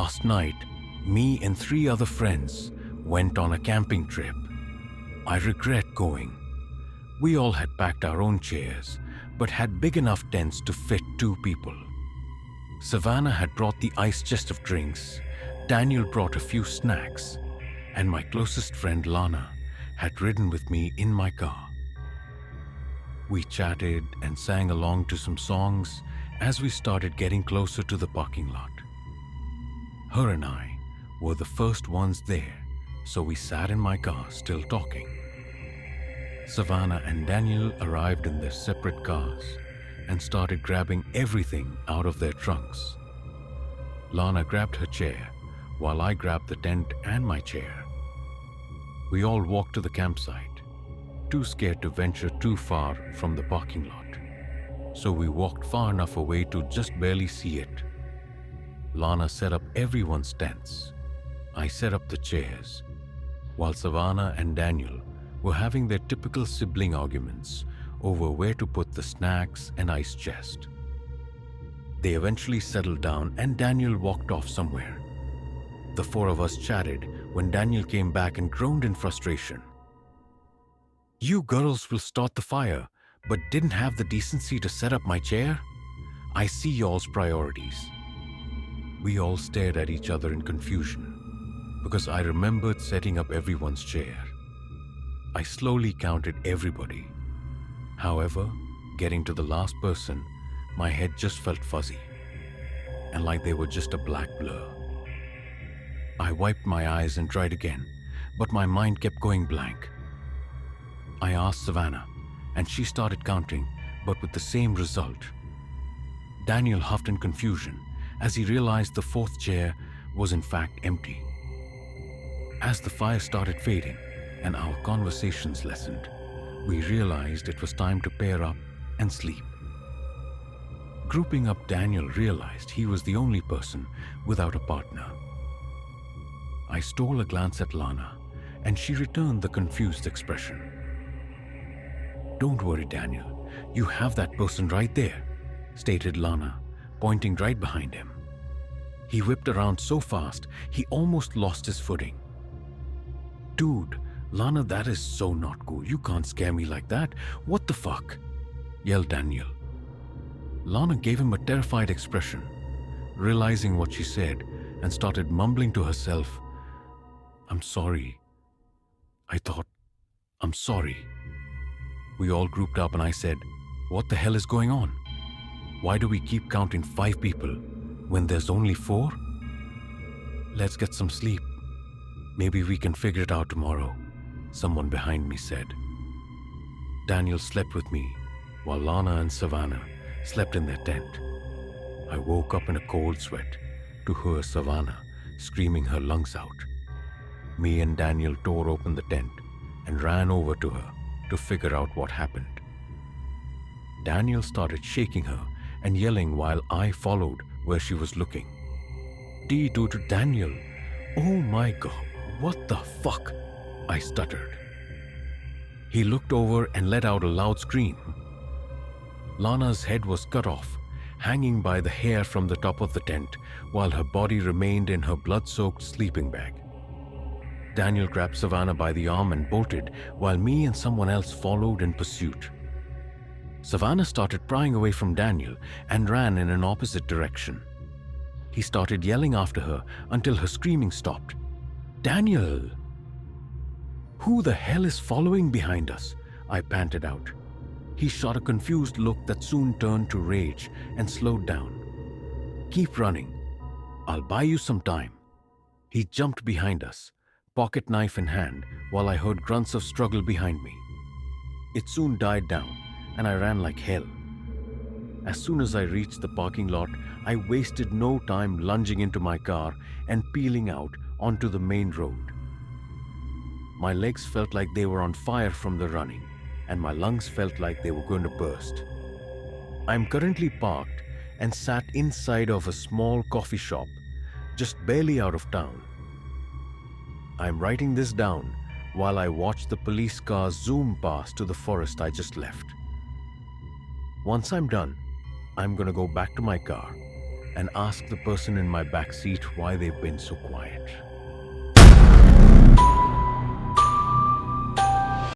Last night, me and 3 other friends went on a camping trip. I regret going. We all had packed our own chairs, but had big enough tents to fit 2 people. Savannah had brought the ice chest of drinks, Daniel brought a few snacks, and my closest friend Lana had ridden with me in my car. We chatted and sang along to some songs as we started getting closer to the parking lot. Her and I were the first ones there, so we sat in my car still talking. Savannah and Daniel arrived in their separate cars and started grabbing everything out of their trunks. Lana grabbed her chair while I grabbed the tent and my chair. We all walked to the campsite, too scared to venture too far from the parking lot. So we walked far enough away to just barely see it. Lana set up everyone's tents. I set up the chairs, while Savannah and Daniel were having their typical sibling arguments over where to put the snacks and ice chest. They eventually settled down and Daniel walked off somewhere. The 4 of us chatted when Daniel came back and groaned in frustration. "You girls will start the fire, but didn't have the decency to set up my chair? I see y'all's priorities." We all stared at each other in confusion, because I remembered setting up everyone's chair. I slowly counted everybody. However, getting to the last person, my head just felt fuzzy, and like they were just a black blur. I wiped my eyes and tried again, but my mind kept going blank. I asked Savannah, and she started counting, but with the same result. Daniel huffed in confusion as he realized the 4th chair was in fact empty. As the fire started fading and our conversations lessened, we realized it was time to pair up and sleep. Grouping up, Daniel realized he was the only person without a partner. I stole a glance at Lana, and she returned the confused expression. "Don't worry, Daniel. You have that person right there," stated Lana, pointing right behind him. He whipped around so fast, he almost lost his footing. "Dude, Lana, that is so not cool. You can't scare me like that. What the fuck?" yelled Daniel. Lana gave him a terrified expression, realizing what she said, and started mumbling to herself, "I'm sorry. I'm sorry." We all grouped up and I said, "What the hell is going on? Why do we keep counting 5 people when there's only 4? Let's get some sleep. Maybe we can figure it out tomorrow," someone behind me said. Daniel slept with me, while Lana and Savannah slept in their tent. I woke up in a cold sweat to hear Savannah screaming her lungs out. Me and Daniel tore open the tent and ran over to her to figure out what happened. Daniel started shaking her and yelling while I followed where she was looking. "Dude, Daniel, oh my God, what the fuck?" I stuttered. He looked over and let out a loud scream. Lana's head was cut off, hanging by the hair from the top of the tent, while her body remained in her blood-soaked sleeping bag. Daniel grabbed Savannah by the arm and bolted, while me and someone else followed in pursuit. Savannah started prying away from Daniel and ran in an opposite direction. He started yelling after her until her screaming stopped. "Daniel! Who the hell is following behind us?" I panted out. He shot a confused look that soon turned to rage and slowed down. "Keep running. I'll buy you some time." He jumped behind us, pocket knife in hand, while I heard grunts of struggle behind me. It soon died down, and I ran like hell. As soon as I reached the parking lot, I wasted no time lunging into my car and peeling out onto the main road. My legs felt like they were on fire from the running, and my lungs felt like they were going to burst. I'm currently parked and sat inside of a small coffee shop, just barely out of town. I'm writing this down while I watch the police car zoom past to the forest I just left. Once I'm done, I'm gonna go back to my car and ask the person in my back seat why they've been so quiet.